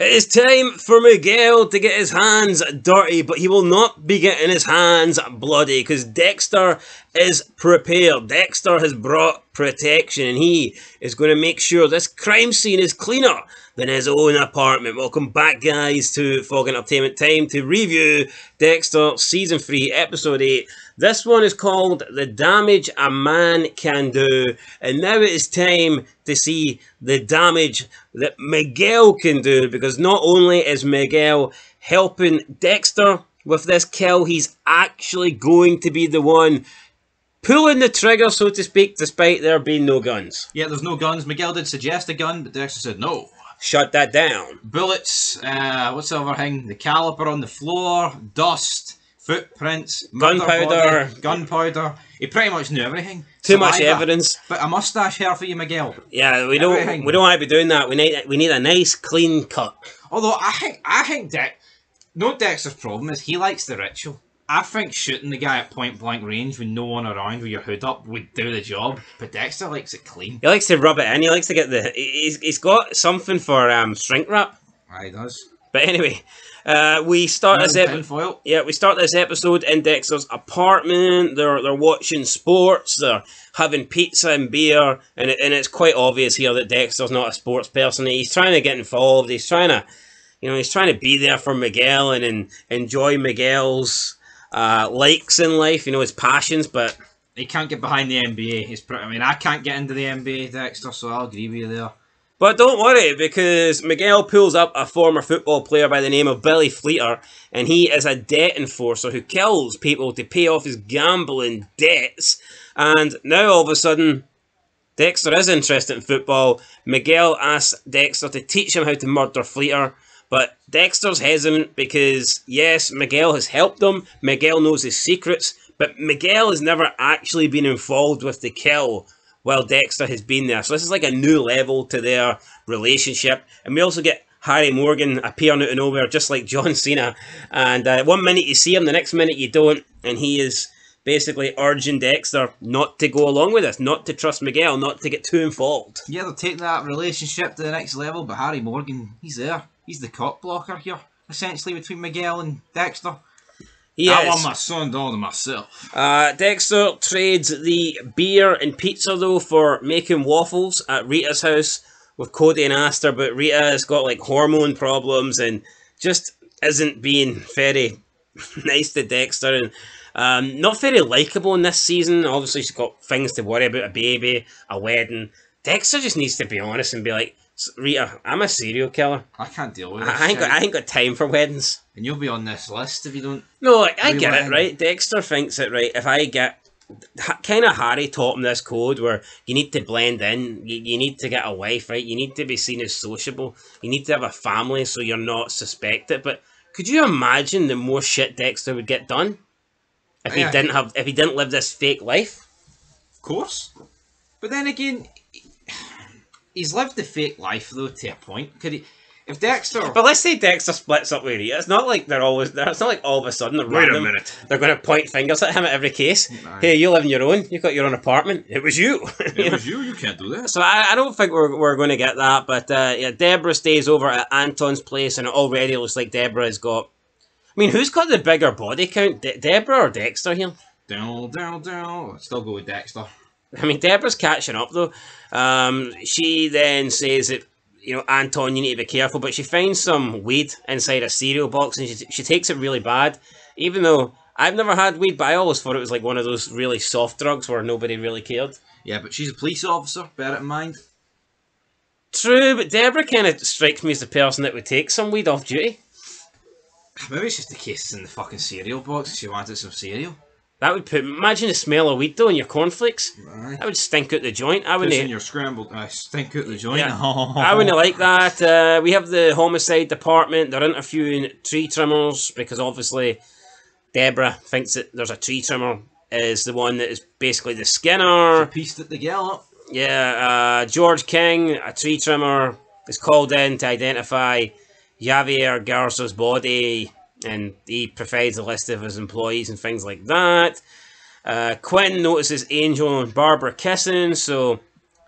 It is time for Miguel to get his hands dirty, but he will not be getting his hands bloody because Dexter is prepared. Dexter has brought protection and he is going to make sure this crime scene is cleaner than his own apartment. Welcome back, guys, to Fog Entertainment Time to review Dexter Season 3, Episode 8. This one is called The Damage a Man Can Do. And now it is time to see the damage that Miguel can do. Because not only is Miguel helping Dexter with this kill, he's actually going to be the one pulling the trigger, so to speak, despite there being no guns. Yeah, there's no guns. Miguel did suggest a gun, but Dexter said no. Shut that down. Bullets, what's the other thing? The caliper on the floor, dust, footprints, gunpowder. He pretty much knew everything. Too much evidence. But a mustache hair for you, Miguel. Yeah, we don't want to be doing that. We need a nice clean cut. Although I think Dexter's problem is he likes the ritual. I think shooting the guy at point blank range with no one around with your hood up would do the job, but Dexter likes it clean. He likes to rub it in. He likes to get the. He's got something for shrink wrap. He does. But anyway, we start this episode. Yeah, we start this episode in Dexter's apartment. They're watching sports. They're having pizza and beer, and it's quite obvious here that Dexter's not a sports person. He's trying to get involved. He's trying to, he's trying to be there for Miguel and enjoy Miguel's likes in life, his passions, but he can't get behind the NBA. I can't get into the NBA, Dexter, so I'll agree with you there. But don't worry, because Miguel pulls up a former football player by the name of Billy Fleeter, and he is a debt enforcer who kills people to pay off his gambling debts. And now all of a sudden, Dexter is interested in football. Miguel asks Dexter to teach him how to murder Fleeter. But Dexter's hesitant because, yes, Miguel has helped him. Miguel knows his secrets. But Miguel has never actually been involved with the kill while Dexter has been there. So this is like a new level to their relationship. And we also get Harry Morgan appearing out of nowhere, just like John Cena. And 1 minute you see him, the next minute you don't. And he is basically urging Dexter not to go along with this, not to trust Miguel, not to get too involved. Yeah, they're taking that relationship to the next level. But Harry Morgan, he's there. He's the cock blocker here, essentially, between Miguel and Dexter. I want my son all to myself. Dexter trades the beer and pizza, though, for making waffles at Rita's house with Cody and Aster, but Rita has got, like, hormone problems and just isn't being very nice to Dexter and not very likeable in this season. Obviously, she's got things to worry about, a baby, a wedding. Dexter just needs to be honest and be like, Rita, I'm a serial killer. I can't deal with this. I ain't got time for weddings. And you'll be on this list if you don't. No, I get it, right? Dexter thinks it, right? If I get kind of Harry taught him this code where you need to blend in, you need to get a wife, right? You need to be seen as sociable. You need to have a family so you're not suspected. But could you imagine the more shit Dexter would get done if he didn't live this fake life? Of course, but then again, he's lived the fake life though to a point. Could he? If Dexter... But let's say Dexter splits up with Rita. It's not like it's not like all of a sudden they're going to point fingers at him at every case. Aye. Hey, you live on your own. You've got your own apartment. It was you. It was you. You can't do that. So I don't think we're going to get that. But yeah, Debra stays over at Anton's place, and it already looks like Debra has got... who's got the bigger body count? Debra or Dexter here? Down. Still go with Dexter. Debra's catching up though. She then says that, Anton, you need to be careful, but she finds some weed inside a cereal box and she takes it really bad. Even though I've never had weed, but I always thought it was like one of those really soft drugs where nobody really cared. Yeah, but she's a police officer, bear it in mind. True, but Debra kind of strikes me as the person that would take some weed off duty. Maybe it's just the case in the fucking cereal box. She wanted some cereal. That would imagine the smell of weed though in your cornflakes. Aye. That would stink out the joint. I wouldn't. In your scrambled, stink out the joint. Yeah. I wouldn't like that. We have the homicide department. They're interviewing tree trimmers because obviously Debra thinks that there's a tree trimmer is the one that is basically the Skinner. She pieced it together. Yeah. George King, a tree trimmer, is called in to identify Javier Garza's body. And he provides a list of his employees and things like that. Quinn notices Angel and Barbara kissing, so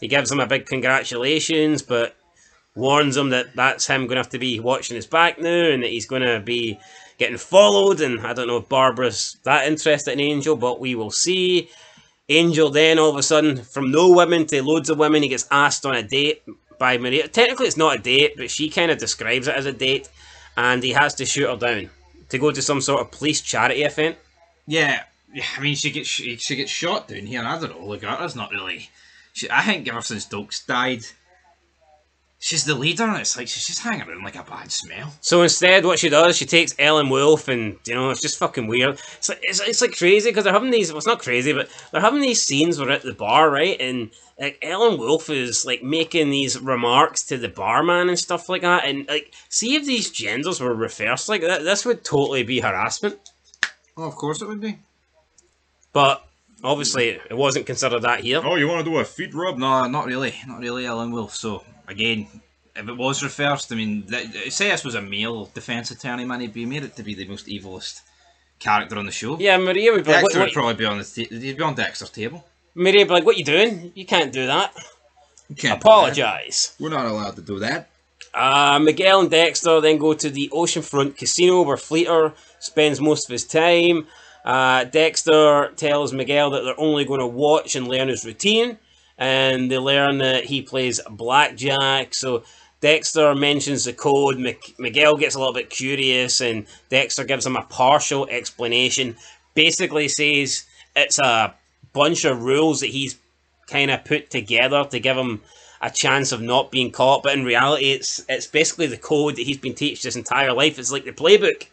he gives them a big congratulations, but warns him that that's him going to have to be watching his back now, and that he's going to be getting followed. And I don't know if Barbara's that interested in Angel, but we will see. Angel then, all of a sudden, from no women to loads of women, he gets asked on a date by Maria. Technically, it's not a date, but she kind of describes it as a date, and he has to shoot her down to go to some sort of police charity event. Yeah, I mean, she gets shot down here, and I don't know, like, that's not really... I think ever since Dokes died, she's the leader, and it's like she's just hanging around like a bad smell. So instead, what she does, she takes Ellen Wolf, and it's just fucking weird. It's like crazy because they're having these. Well, it's not crazy, but they're having these scenes where at the bar, right? And like Ellen Wolf is like making these remarks to the barman and stuff like that. And like, see if these genders were reversed like that, this would totally be harassment. Oh, of course it would be. But obviously, it wasn't considered that here. Oh, you want to do a feet rub? No, not really, Ellen Wolf. So. Again, if it was reversed, I mean, say this was a male defence attorney, man, he'd be made it to be the most evilest character on the show. Yeah, Maria would be like, Dexter would probably be on he'd be on Dexter's table. Maria would be like, what you doing? You can't do that. You can't apologise. We're not allowed to do that. Miguel and Dexter then go to the oceanfront casino where Fleeter spends most of his time. Dexter tells Miguel that they're only going to watch and learn his routine. And they learn that he plays blackjack. So Dexter mentions the code. Miguel gets a little bit curious, and Dexter gives him a partial explanation. Basically says it's a bunch of rules that he's kind of put together to give him a chance of not being caught. But in reality, it's basically the code that he's been teaching his entire life. It's like the playbook.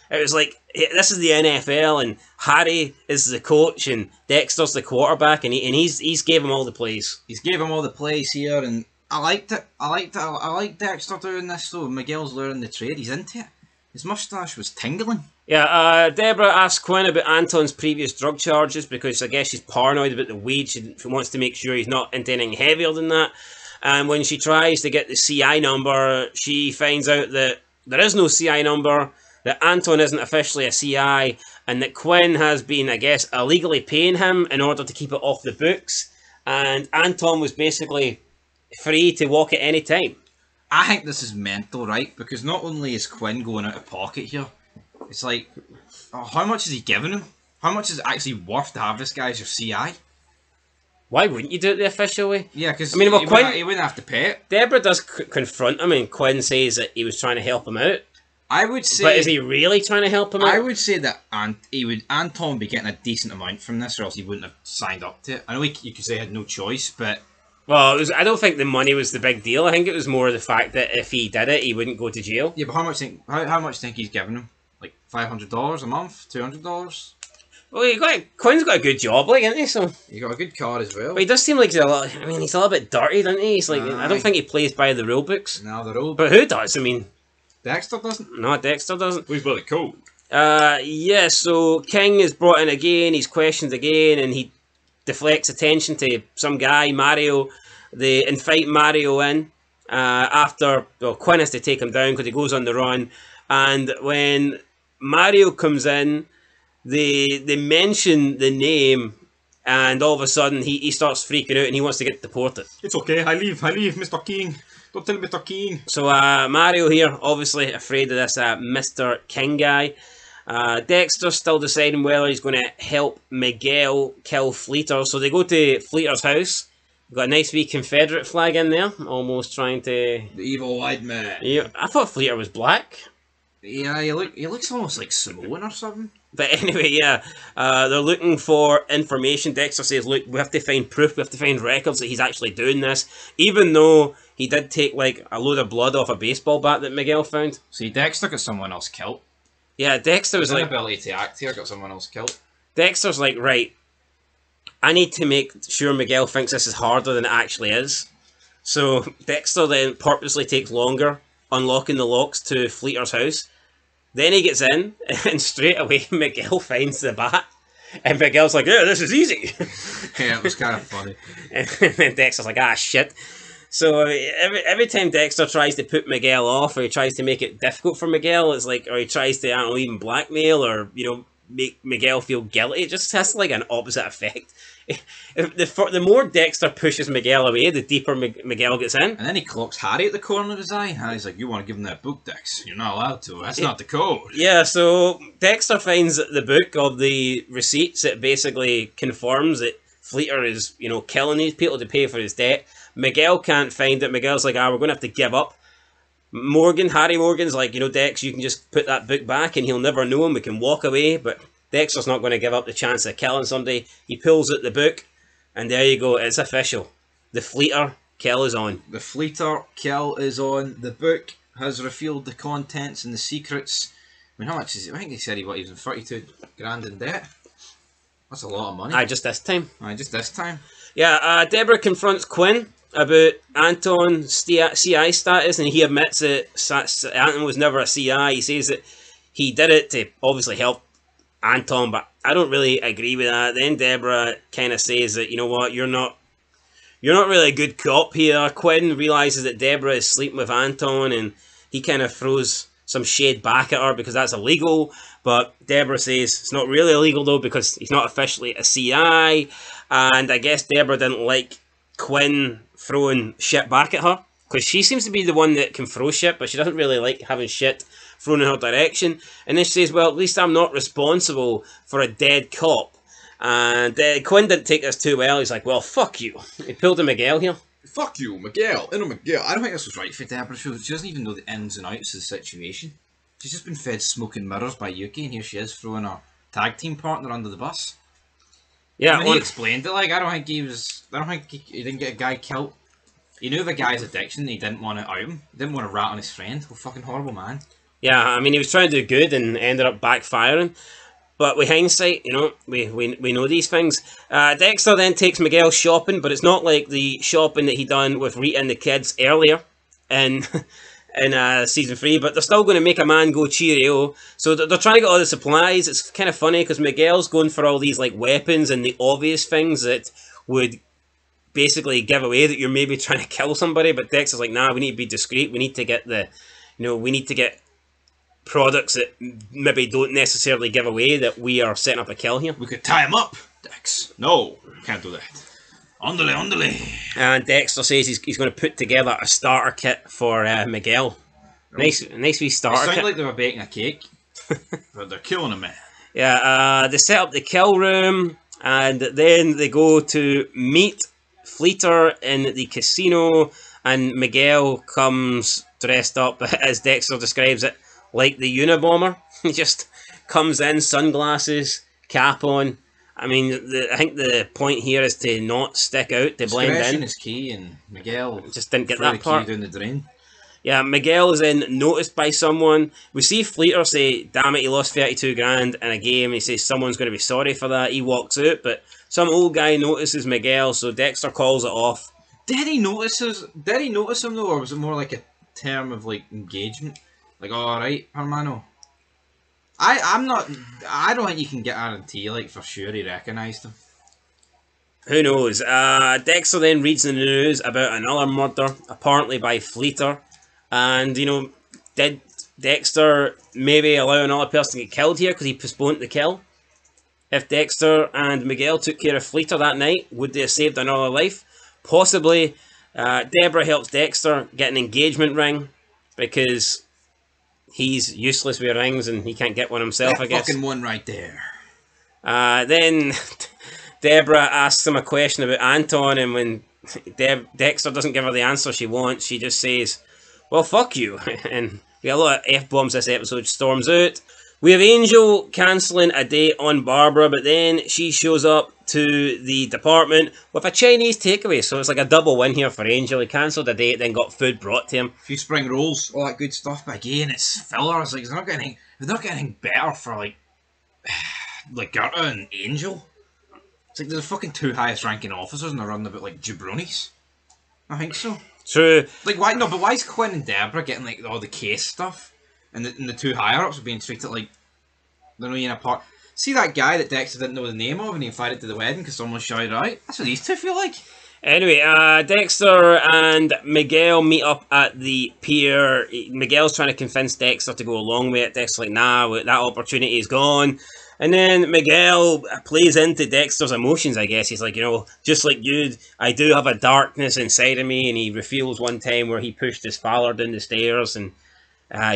It was like, this is the NFL, and Harry is the coach, and Dexter's the quarterback, and he's gave him all the plays. He's gave him all the plays here, and I liked it. I liked Dexter doing this, though. Miguel's learning the trade. He's into it. His moustache was tingling. Yeah, Debra asks Quinn about Anton's previous drug charges, because I guess she's paranoid about the weed. She wants to make sure he's not into anything heavier than that. And when she tries to get the CI number, she finds out that there is no CI number, that Anton isn't officially a CI, and that Quinn has been, I guess, illegally paying him in order to keep it off the books. And Anton was basically free to walk at any time. I think this is mental, right? Because not only is Quinn going out of pocket here, it's like, how much is he giving him? How much is it actually worth to have this guy as your CI? Why wouldn't you do it the official way? Yeah, because I mean, Quinn, he wouldn't have to pay it. Debra does confront him, and Quinn says that he was trying to help him out. I would say... But is he really trying to help him out? I would say that Anton would be getting a decent amount from this, or else he wouldn't have signed up to it. I know you could say he had no choice, but... Well, I don't think the money was the big deal. I think it was more the fact that if he did it, he wouldn't go to jail. Yeah, but how much think he's giving him? Like $500 a month? $200? Well, Quinn's got a good job, like, isn't he? So he got a good card as well. But he does seem like he's a little bit dirty, doesn't he? He's like, I don't think he plays by the rule books. No, the rule. But who does? I mean, Dexter doesn't. No, Dexter doesn't. Who's Miguel the Code? Yeah. So King is brought in again. He's questioned again, and he deflects attention to some guy, Mario. They invite Mario in after Quinn has to take him down because he goes on the run. And when Mario comes in, they mention the name, and all of a sudden he starts freaking out and he wants to get deported. It's okay, I leave, Mr. King. Don't tell Mr. King. So Mario here, obviously afraid of this Mr. King guy. Dexter's still deciding whether he's going to help Miguel kill Fleeter. So they go to Fleeter's house. Got a nice wee Confederate flag in there, almost trying to... The evil white man. Yeah, I thought Fleeter was black. Yeah, he looks almost like Samoan or something. But anyway, yeah, they're looking for information. Dexter says, look, we have to find proof, we have to find records that he's actually doing this, even though he did take, like, a load of blood off a baseball bat that Miguel found. See, Dexter got someone else killed. Yeah, Dexter was His like... inability to act here got someone else killed. Dexter's like, right, I need to make sure Miguel thinks this is harder than it actually is. So Dexter then purposely takes longer unlocking the locks to Fleeter's house. Then he gets in, and straight away Miguel finds the bat. And Miguel's like, yeah, this is easy. Yeah, it was kind of funny. And then Dexter's like, ah, shit. So every time Dexter tries to put Miguel off, or he tries to make it difficult for Miguel, it's like, or he tries to, I don't know, even blackmail, or, you know, make Miguel feel guilty. It just has like an opposite effect. The more Dexter pushes Miguel away, the deeper Miguel gets in. And then he clocks Harry at the corner of his eye. Harry's like, you want to give him that book, Dex? You're not allowed to. That's not the code. Yeah, so Dexter finds the book of the receipts. It basically confirms that Fleeter is, killing these people to pay for his debt. Miguel can't find it. Miguel's like, we're going to have to give up. Harry Morgan's like, Dex, you can just put that book back and he'll never know him. We can walk away. But Dexter's not going to give up the chance of killing somebody. He pulls out the book, and there you go. It's official. The Fleeter kill is on. The Fleeter kill is on. The book has revealed the contents and the secrets. I mean, how much is it? I think he said he was in 32 grand in debt. That's a lot of money. Just this time. Just this time. Yeah, Debra confronts Quinn about Anton's CI status, and he admits that Anton was never a CI. He says that he did it to obviously help Anton, but I don't really agree with that. Then Debra kind of says that, you know what, you're not really a good cop here. Quinn realizes that Debra is sleeping with Anton, and he kind of throws some shade back at her because that's illegal. But Debra says it's not really illegal though because he's not officially a CI. And I guess Debra didn't like Quinn throwing shit back at her because she seems to be the one that can throw shit, but she doesn't really like having shit thrown in her direction. And then she says, well, at least I'm not responsible for a dead cop. And Quinn didn't take this too well. He's like, well, fuck you. He pulled a Miguel here. Fuck you, Miguel. Miguel. I don't think this was right for Debra. She doesn't even know the ins and outs of the situation. She's just been fed smoke and mirrors by Yuki, and here she is throwing her tag team partner under the bus. Yeah, he explained it. Like, I don't think he didn't get a guy killed. He knew the guy's addiction, and he didn't want to out him. He didn't want to rat on his friend. Oh, fucking horrible man. Yeah, I mean, he was trying to do good and ended up backfiring. But with hindsight, we know these things. Dexter then takes Miguel shopping, but it's not like the shopping that he done with Rita and the kids earlier in season 3. But they're still going to make a man go cheerio. So they're trying to get all the supplies. It's kind of funny because Miguel's going for all these like weapons and the obvious things that would basically give away that you're maybe trying to kill somebody. But Dexter's like, nah, we need to be discreet. We need to get we need to get products that maybe don't necessarily give away that we are setting up a kill here. We could tie him up, Dex. No, can't do that. Ondale. And Dexter says he's going to put together a starter kit for Miguel. Nice wee starter kit. It sounds like they were baking a cake, but they're killing a man. Yeah, they set up the kill room, and then they go to meet Fleeter in the casino, and Miguel comes dressed up, as Dexter describes it, like the Unabomber. He just comes in, sunglasses, cap on. I mean, I think the point here is to not stick out, to blend in. Discretion is key, and Miguel just didn't get that part. Key down the drain. Yeah, Miguel is then noticed by someone. We see Fleeter say, damn it, he lost 32 grand in a game. He says someone's going to be sorry for that. He walks out, but some old guy notices Miguel, so Dexter calls it off. Did he notice him though, or was it more like a term of like engagement? Like, alright, hermano. I don't think you can guarantee, like, for sure he recognised him. Who knows? Dexter then reads in the news about another murder, apparently by Fleeter. And, did Dexter maybe allow another person to get killed here because he postponed the kill? If Dexter and Miguel took care of Fleeter that night, would they have saved another life? Possibly. Debra helps Dexter get an engagement ring because he's useless with rings and he can't get one himself, I guess. Fucking one right there. Then Debra asks him a question about Anton, and when Dexter doesn't give her the answer she wants, she just says, well, fuck you. And we have a lot of F-bombs this episode. Storms out. We have Angel cancelling a date on Barbara, but then she shows up to the department with a Chinese takeaway. So it's like a double win here for Angel. He cancelled a date, then got food brought to him. A few spring rolls, all that good stuff. But again, it's fillers. Like, they're not getting anything better for like Gerta and Angel. It's like they're the fucking two highest ranking officers and they're running about like jabronis. I think so. True. Like, why? No, but why is Quinn and Debra getting like all the case stuff? And the two higher-ups are being treated like they're not even a part. See that guy that Dexter didn't know the name of and he invited to the wedding because someone shouted out? That's what these two feel like. Anyway, Dexter and Miguel meet up at the pier. Miguel's trying to convince Dexter to go along with it. Dexter's like, nah, that opportunity is gone. And then Miguel plays into Dexter's emotions, I guess. He's like, just like you, I do have a darkness inside of me. And he reveals one time where he pushed his father down the stairs, and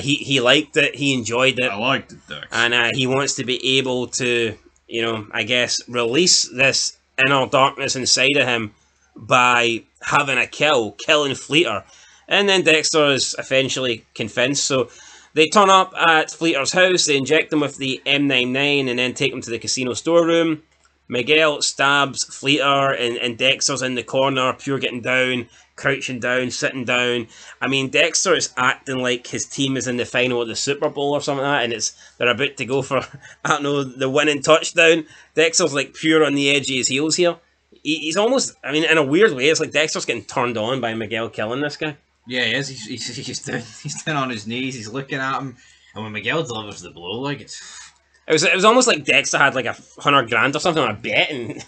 he liked it. He enjoyed it. I liked it, Dex. And he wants to be able to, I guess, release this inner darkness inside of him by having a killing Fleeter. And then Dexter is eventually convinced. So they turn up at Fleeter's house, they inject him with the M99 and then take him to the casino storeroom. Miguel stabs Fleeter and Dexter's in the corner, pure getting down, crouching down, sitting down. I mean, Dexter is acting like his team is in the final of the Super Bowl or something like that, and they're about to go for, the winning touchdown. Dexter's like pure on the edge of his heels here. He's almost, in a weird way, it's like Dexter's getting turned on by Miguel killing this guy. Yeah, he is. He's down on his knees. He's looking at him, and when Miguel delivers the blow, like it was almost like Dexter had like $100,000 or something on a bet, and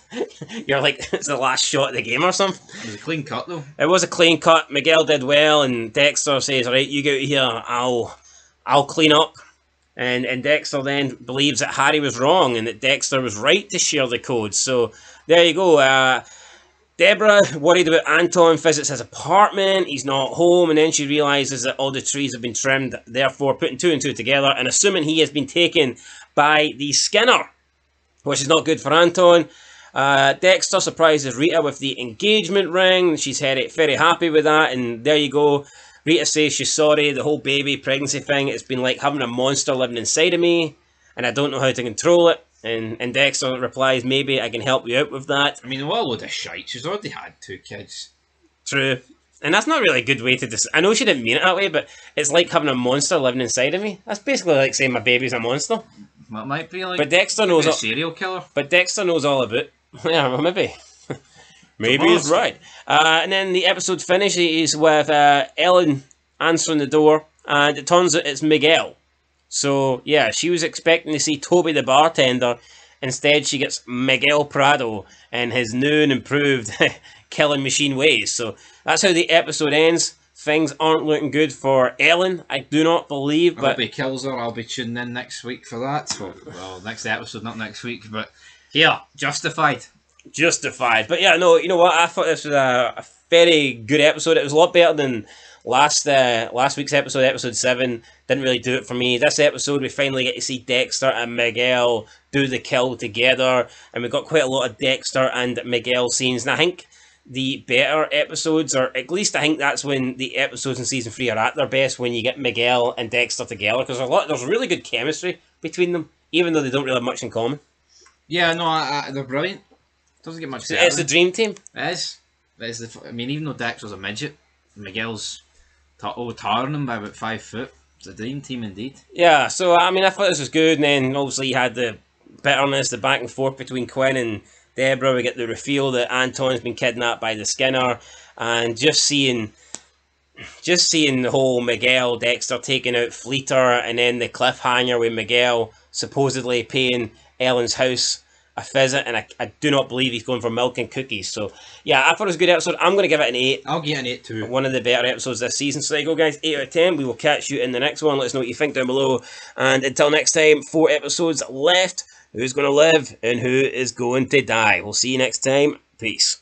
you're like, it's the last shot of the game or something. It was a clean cut though. It was a clean cut. Miguel did well, and Dexter says, "All right, you get out of here. I'll clean up." And Dexter then believes that Harry was wrong and that Dexter was right to share the code. So there you go. Debra, worried about Anton, visits his apartment. He's not home, and then she realises that all the trees have been trimmed, therefore putting two and two together and assuming he has been taken by the Skinner, which is not good for Anton. Dexter surprises Rita with the engagement ring. She's very happy with that, and there you go. Rita says she's sorry. The whole baby pregnancy thing, it's been like having a monster living inside of me, and I don't know how to control it. And Dexter replies, maybe I can help you out with that. What a load of shite. She's already had 2 kids. True. And that's not really a good way to I know she didn't mean it that way, but it's like having a monster living inside of me. That's basically like saying my baby's a monster. That might be like but Dexter knows a serial killer. But Dexter knows all about it. Yeah, well, maybe. Maybe he's right. And then the episode finishes with Ellen answering the door, and it turns out it's Miguel. So, yeah, she was expecting to see Toby the bartender. Instead, she gets Miguel Prado and his new and improved killing machine ways. So, that's how the episode ends. Things aren't looking good for Ellen, I do not believe. But I hope he kills her. I'll be tuning in next week for that. Well, next episode, not next week. But, yeah, justified. Justified. But, yeah, no, you know what? I thought this was a very good episode. It was a lot better than last week's episode, episode 7. Didn't really do it for me. This episode, we finally get to see Dexter and Miguel do the kill together, and we got quite a lot of Dexter and Miguel scenes. And I think the better episodes, or at least I think that's when the episodes in season 3 are at their best, when you get Miguel and Dexter together, because there's really good chemistry between them, even though they don't really have much in common. Yeah, no, they're brilliant. Doesn't get much better. It's the dream team. It is. Even though Dexter's a midget, Miguel's towering him by about 5 foot. It's a dream team indeed. Yeah, so I thought this was good, and then obviously you had the bitterness, the back and forth between Quinn and Debra. We get the reveal that Anton's been kidnapped by the Skinner, and just seeing the whole Miguel Dexter taking out Fleeter, and then the cliffhanger with Miguel supposedly paying Ellen's house a visit, and I do not believe he's going for milk and cookies. So yeah, I thought it was a good episode. I'm going to give it an 8. I'll give it an 8 too. One of the better episodes this season. So there you go, guys. 8 out of 10. We will catch you in the next one. Let us know what you think down below. And until next time, 4 episodes left. Who's going to live and who is going to die? We'll see you next time. Peace.